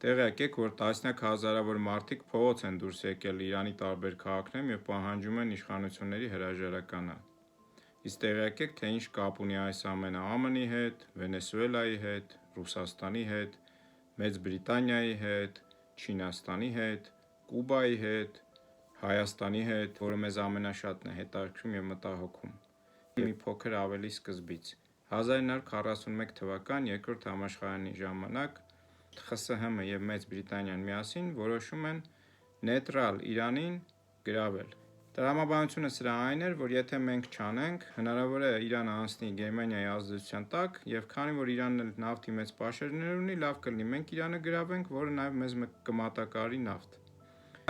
Տեղյակ եք, որ տասնյակ հազարավոր մարդիկ փողոց են դուրս եկել Իրանի տարբեր քաղաքներում և պահանջում են իշխանությունների հրաժարականը։ Իսկ տեղյակ եք, թե ինչ կապ ունի այս ամենը ԱՄՆ-ի հետ, Վենեսուելայի հետ, Ռուսաստանի հետ, Մեծ Բրիտանիայի հետ, Չինաստանի հետ, Կուբայի հետ, Հայաստանի հետ, որը մեզ ամենաշատն է հետաքրքրում և մտահոգում։ Մի փոքր ավելի սկզբից։ 1941 թվական Երկրորդ համաշխարհային ժամանակ ԽՍՀՄ և Մեծ Բրիտանիան միասին որոշում են նեյտրալ Իրանին գրավել։ Տրամաբանությունը սրա այն էր, որ եթե մենք չանենք, հնարավոր է Իրանը անցնի Գերմանիայի ազդեցության տակ, և քանի որ Իրանն էլ նավթի մեծ պաշարներ ունի, լավ կլինի մենք Իրանը գրավենք, որը նաև մեզ կմատակարարի նավթ։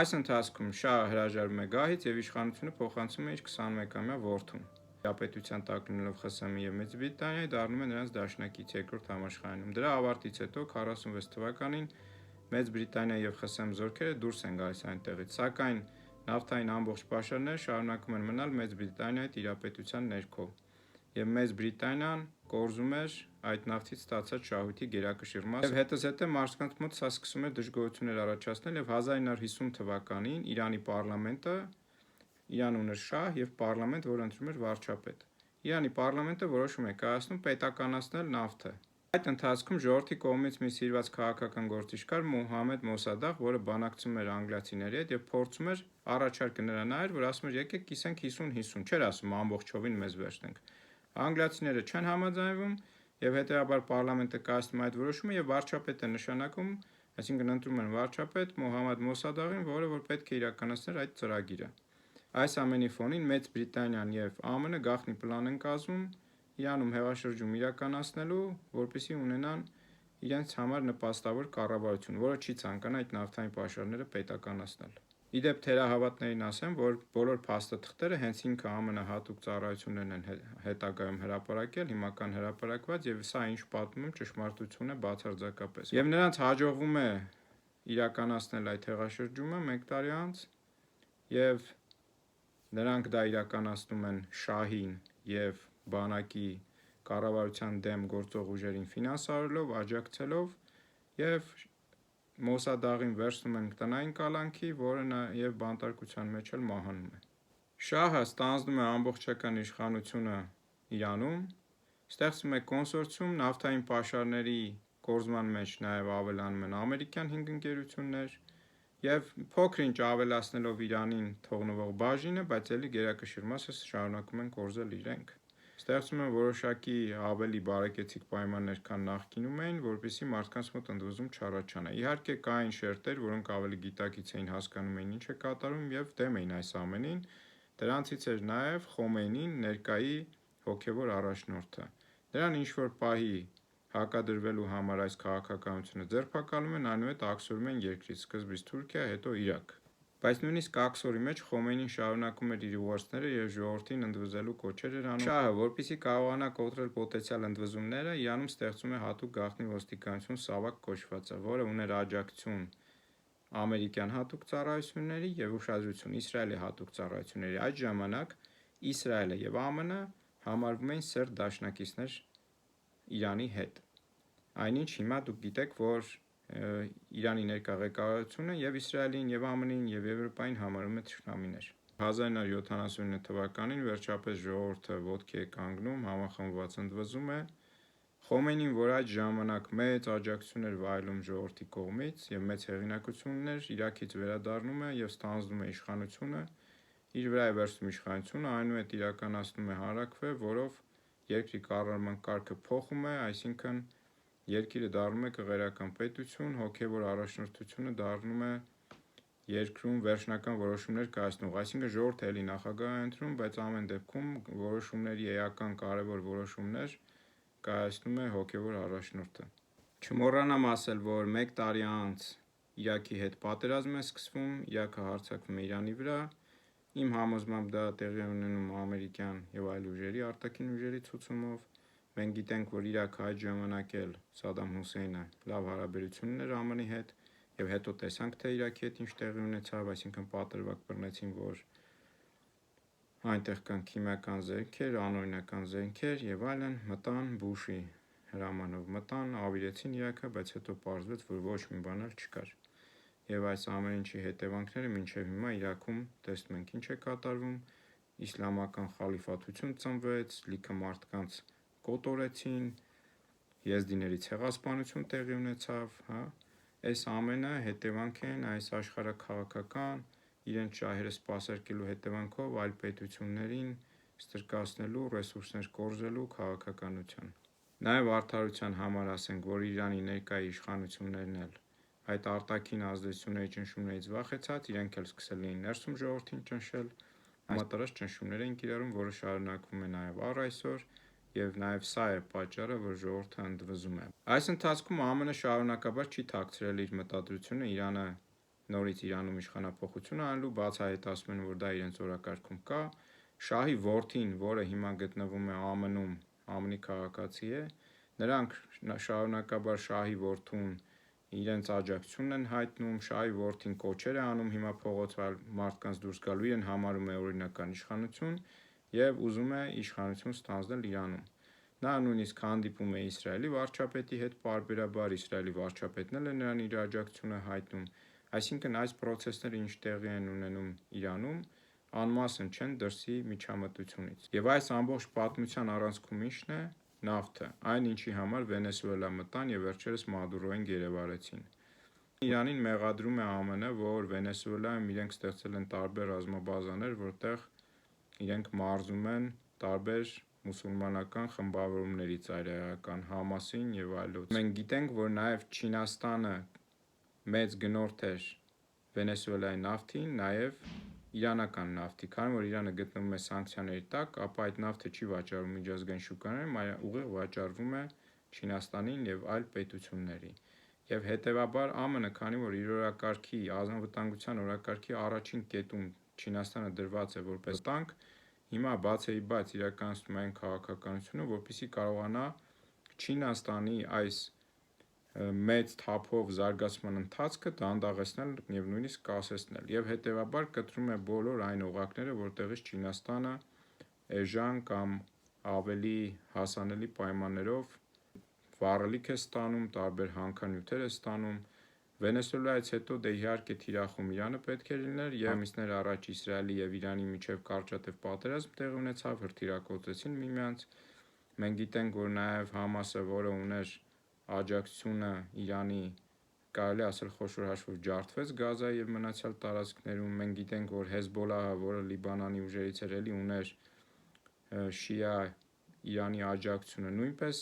Այս ընթացքում շահը հրաժարվում է գահից և իշխանությունը փոխանցում է իր 21-ամյա որդուն։ Տիրապետության տակ լինելով ԽՍՀՄ և Մեծ Բրիտանիայի, դառնում է նրանց դաշնակից Երկրորդ համաշխարհայինում։ Դրա ավարտից հետո 1946 թվականին Մեծ Բրիտանիայի և ԽՍՀՄ զորքերը դուրս են գալիս այնտեղից, սակայն նավթային ամբողջ պաշարները շարունակում են մնալ Մեծ Բրիտանիայի տիրապետության ներքո, և Մեծ Բրիտանիան կորզում էր այդ նավթից ստացած շահույթի գերակշիռ մասը, և հետզհետե մարդկանց մոտ սա սկսում էր դժգոհություններ առաջացնել, և 1950 թվականին Իրանի պառլամենտը, Իրանը ուներ շահ և պառլամենտ, որը ընտրում էր վարչապետ, Իրանի պառլամենտը որոշում է կայացնում պետականացնել նավթը։ Այդ ընթացքում ժողովրդի կողմից մի սիրված քաղաքական գործիչ կար Մոհամմեդ Մոսադաղ, որը բանակցում էր անգլիացիների հետ և փորձում էր, առաջարկը նրան էր, որ ասում էր եկեք կիսենք 50-50, չէր ասում ամբողջովին մեզ վերցնենք։ Անգլիացիները չեն համաձայնվում, և հետևաբար պառլամենտը կայացնում է այդ որոշումը և վարչապետ է նշանակում, այսինքն ընտրում են վարչապետ Մոհամմեդ Մոսադաղին, որը որ պետք է իրականացներ այդ ծրագիրը։ Այս ամենի ֆոնին Մեծ Բրիտանիան և ԱՄՆ գաղտնի պլան են կազմում Իրանում հեղաշրջում իրականացնելու, որպեսզի ունենան իրենց համար նպաստավոր կառավարություն, որը չի ցանկանա այդ նավթային պաշարները պետականացնել։ Ի դեպ, թերահավատներին ասեմ, որ բոլոր փաստաթղթերը հենց ինքը ԱՄՆ հատուկ ծառայություններն են հետագայում հրապարակել, հիմա կան հրապարակված, և սա ինչ պատմում եմ ճշմարտություն է բացարձակապես։ Եվ նրանց հաջողվում է իրականացնել այդ հեղաշրջումը մեկ տարի անց, և նրանք դա իրականացնում են շահին և բանակի կառավարության դեմ գործող ուժերին ֆինանսավորելով, աջակցելով, և Մոսադաղին վերցնում են տնային կալանքի, որը նաև բանտարկության մեջ էլ մահանում է։ Շահը ստանձնում է ամբողջական իշխանությունը Իրանում, ստեղծվում է կոնսորցիում, նավթային պաշարների կորզման մեջ նաև ավելանում են ամերիկյան 5 ընկերություններ, և փոքր-ինչ ավելացնելով Իրանին թողնվող բաժինը, բայց էլի գերակշիռ մասը շարունակում են կորզել իրենք։ Ստեղծում են որոշակի ավելի բարեկեցիկ պայմաններ, քան նախկինում էին, որպեսզի մարդկանց մոտ ընդվզում չառաջանա։ Իհարկե կային շերտեր, որոնք ավելի գիտակից էին, հասկանում էին ինչ է կատարվում և դեմ էին այս ամենին, դրանցից էր նաև Խոմեյնին, ներկայի հոգևոր առաջնորդը։ Նրան ինչ-որ պահի հակադրվելու համար այս քաղաքականությունը ձերբակալում են, այնուհետ աքսորում են երկրից, սկզբից Թուրքիա, հետո Իրաք։ Բայց նույնիսկ աքսորի մեջ Խոմեյնին շարունակում էր իր ուղերձները և ժողովրդին ընդվզելու կոչեր էր անում։ Շահը, որպեսզի կարողանա կոտրել պոտենցիալ ընդվզումները, Իրանում ստեղծում է հատուկ գաղտնի ոստիկանություն Սավակ կոչվածը, որը ուներ աջակցություն ամերիկյան հատուկ ծառայությունների և ուշադրություն Իսրայելի հատուկ ծառայությունների։ Այդ ժամանակ Իսրայելը և ԱՄՆ համարվում էին սերտ դաշնակիցներ Իրանի հետ, այնինչ հիմա դուք գիտեք, որ Իրանի ներկա ղեկավարությունը և Իսրայելին, և ԱՄՆ-ին, և Եվրոպային համարում է թշնամիներ։ 1979 թվականին վերջապես ժողովուրդը ոտքի է կանգնում, համախմբված ընդվզում է։ Խոմեյնին, որ այդ ժամանակ մեծ աջակցություն էր վայելում ժողովրդի կողմից և մեծ հեղինակություն ուներ, Իրաքից վերադառնում է և ստանձնում է իշխանությունը, իր վրա է վերցնում իշխանությունը, այնուհետ իրականացնում է հանրաքվե, որով երկրի կառավարման կարգը փոխում է, այսինքն երկիրը դառնում է կղերական պետություն, հոգևոր առաջնորդությունը դառնում է երկրում վերջնական որոշումներ կայացնող, այսինքն ժողովուրդը էլի նախագահ է ընտրում, բայց ամեն դեպքում որոշումների էական կարևոր որոշումներ կայացնում է հոգևոր առաջնորդը։ Չմոռանամ ասել, որ մեկ տարի անց Իրաքի հետ պատերազմ է սկսվում, Իրաքը հարձակվում է Իրանի վրա, իմ համոզմամբ դա տեղի է ունենում ամերիկյան և այլ ուժերի, արտաքին ուժերի ցուցումով։ Մենք գիտենք, որ Իրաքը այդ ժամանակ էլ Սադամ Հուսեյնը լավ հարաբերություն ուներ ԱՄՆ-ի հետ, և հետո տեսանք, թե Իրաքի հետ ինչ տեղի ունեցավ, այսինքն պատրվակ բռնեցին, որ այնտեղ կան քիմիական զենքեր, անօրինական զենքեր և այլն, մտան Բուշի հրամանով մտան, ավիրեցին Իրաքը, բայց հետո պարզվեց, որ ոչ մի բան էլ չկար։ Եվ այս ամեն ինչի հետևանքները մինչև հիմա Իրաքում տեսնում ենք ինչ է կատարվում, իսլամական խալիֆաթություն ծնվեց, լիքը մարդկանց կոտորեցին, եզդիների ցեղասպանություն տեղի ունեցավ, այս ամենը հետևանք են այս աշխարհաքաղաքական իրենց շահերը սպասարկելու հետևանքով այլ պետություններին ստրկացնելու, ռեսուրսներ կորզելու քաղաքականության։ Նաև արդարության համար ասենք, որ Իրանի ներկայ իշխանություններն էլ այդ արտաքին ազդեցությունների ճնշումներից վախեցած, իրենք էլ սկսել էին ներսում ժողովրդին ճնշել, համատարած ճնշումներ էին կիրառում, որը շարունակվում է նաև առ այսօր, եւ նաև սա է պատճառը, որ ժողովուրդը ընդվզում է։ Այս ընթացքում ԱՄՆ շարունակաբար չի թաքցրել իր մտադրությունը Իրանը նորից Իրանում իշխանափոխություն անելու, բացահայտասում են, որ դա իրենց օրակարգում կա։ Շահի որդին, որը հիմա գտնվում է ԱՄՆ-ում, ԱՄՆ-ի քաղաքացի է, նրանք շարունակաբար շահի որդուն իրենց աջակցությունն են հայտնում, շահի որդին կոչեր է անում հիմա փողոցվալ մարդկանց դուրս գալու, իրեն համարում է օրինական իշխանություն եւ ուզում է իշխանություն ստանձնել Իրանում։ Նա նույնիսկ հանդիպում է Իսրայելի վարչապետի հետ պարբերաբար, Իսրայելի վարչապետն էլ է նրան իր աջակցությունը հայտնում, այսինքն այս պրոցեսները ինչ տեղի են ունենում Իրանում, անմասն չեն դրսի միջամտությունից։ Եվ այս ամբողջ պատմության առանցքում ի՞նչն է, նավթը, այն ինչի համար Վենեսուելա մտան եւ վերջերս Մադուրոին գերեվարեցին։ Իրանին մեղադրում է ԱՄՆ, որ Վենեսուելայում իրենք ստեղծել են տարբեր ռազմաբազաներ, որտեղ իրենք մարզում են տարբեր մուսուլմանական խմբավորումների ծայրահեղական Համասին եւ այլոց։ Մենք գիտենք, որ նաեւ Չինաստանը մեծ գնորդ էր Վենեսուելայի նավթին, նաեւ իրանական նավթի, քանի որ Իրանը գտնվում է սանկցիաների տակ, ապա այդ նավթը չի վաճառվում միջազգային շուկաներում, այլ ուղիղ վաճառվում է Չինաստանին եւ այլ պետությունների։ Եվ հետևաբար ԱՄՆ, քանի որ իր օրակարգի, անվտանգության օրակարգի առաջին կետում Չինաստանը դրված է որպես տանկ, հիմա բացեիբաց իրականացնում այն քաղաքականությունը, որպեսզի կարողանա Չինաստանի այս մեծ թափով զարգացման ընթացքը դանդաղեցնել եւ նույնիսկ կասեցնել, եւ հետեւաբար կտրում է բոլոր այն օղակները, որտեղից Չինաստանը էժան կամ ավելի հասանելի պայմաններով վառելիք է ստանում, տարբեր հանքանյութեր է ստանում։ Վենեսուելայից հետո դե իհարկե թիրախում Իրանը պետք է լիներ, եւ ամիսներ առաջ Իսրայելի եւ Իրանի միջև կարճատև պատերազմ տեղի ունեցավ, հրթիռակոծեցին միմյանց։ Մենք գիտենք, որ նաեւ Համասը, որը ուներ աջակցությունը Իրանի, կարելի ասել խոշոր հաշվով ջարդվեց Գազայի եւ մնացյալ տարածքներում։ Մենք գիտենք, որ Հեզբոլահը, որը Լիբանանի ուժերից էր, էլի ուներ շիա Իրանի աջակցությունը, նույնպես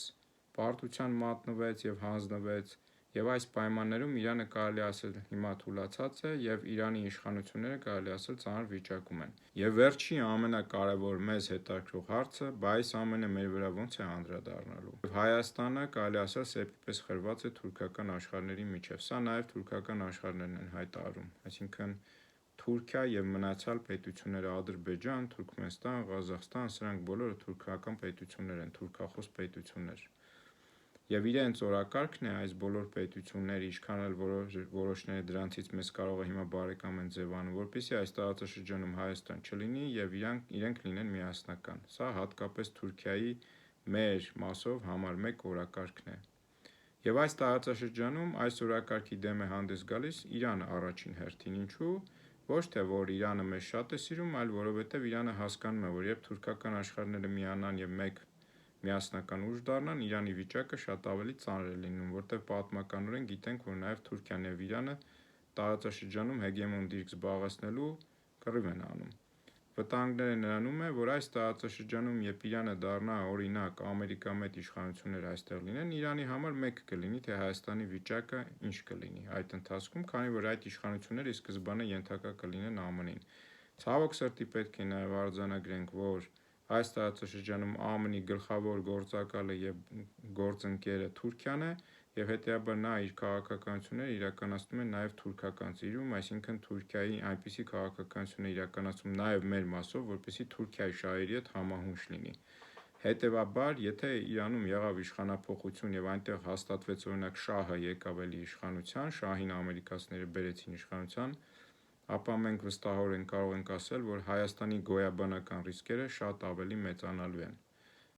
պարտության մատնվեց եւ հանձնվեց, եւ այս պայմաններում Իրանը կարելի ասել հիմա թուլացած է եւ Իրանի իշխանությունները կարելի ասել ծանր վիճակում են։ Եվ վերջի ամենակարևոր մեզ հետաքրող հարցը, բա այս ամենը մեր վրա ո՞նց է անդրադառնալու։ Հայաստանը կարելի ասել սեպիպես խրված է թուրքական աշխարհների միջև։ Սա նաեւ թուրքական աշխարհներն են հայտարարում, այսինքն Թուրքիա եւ մնացյալ պետությունները Ադրբեջան, Թուրքմենստան, Ղազախստան, սրանք բոլորը թուրքական պետություններ են, թուրքախոս պետություններ։ Եվ իրենց օրակարգն է այս բոլոր պետությունները, ինչքան էլ որոշները դրանցից մեզ կարող է հիմա բարեկամ են ձևանում, որպեսզի այս տարածաշրջանում Հայաստան չլինի եւ իրենք լինեն միասնական։ Սա հատկապես Թուրքիայի մեր մասով համար 1 օրակարգն է։ Եվ այս տարածաշրջանում այս օրակարգի դեմ է հանդես գալիս Իրանը առաջին հերթին, ինչու՞։ Ոչ թե որ Իրանը մեզ շատ է սիրում, այլ որովհետև Իրանը հասկանում է, որ երբ թուրքական աշխարհները միանան եւ մեկ միասնական ուժ դառնան, Իրանի վիճակը շատ ավելի ծանր է լինում, որտեղ պատմականորեն գիտենք, որ նաեւ Թուրքիան եւ Իրանը տարածաշրջանում հեգեմոն դիրք զբաղեցնելու կռիվ են անում։ Վտանգները նրանում է, որ այս տարածաշրջանում, երբ Իրանը դառնա օրինակ ամերիկամետ իշխանություններ այստեղ լինեն, Իրանի համար մեկ կլինի, թե Հայաստանի վիճակը ինչ կլինի այդ ընթացքում, քանի որ այդ իշխանությունները ի սկզբանե ենթակա կլինեն ԱՄՆ-ին։ Ցավոք սրտի պետք է նաև արձանագրենք, որ այս տարածաշրջանում ԱՄՆ-ի գլխավոր գործակալը եւ գործընկերը Թուրքիան է, եւ հետեւաբար նա իր քաղաքականությունները իրականացնում է նաեւ թուրքական ծիրում, այսինքն Թուրքիայի այնպիսի քաղաքականություն է իրականացում նաեւ մեր մասով, որպեսզի Թուրքիայի շահերի հետ համահունչ լինի։ Հետևաբար, եթե Իրանում եղավ իշխանափոխություն եւ այնտեղ հաստատվեց օրինակ շահը եկավ էլի իշխանության, շահին ամերիկացիները բերեցին իշխանության, ապա մենք վստահորեն կարող ենք ասել, որ Հայաստանի գոյաբանական ռիսկերը շատ ավելի մեծանալու են։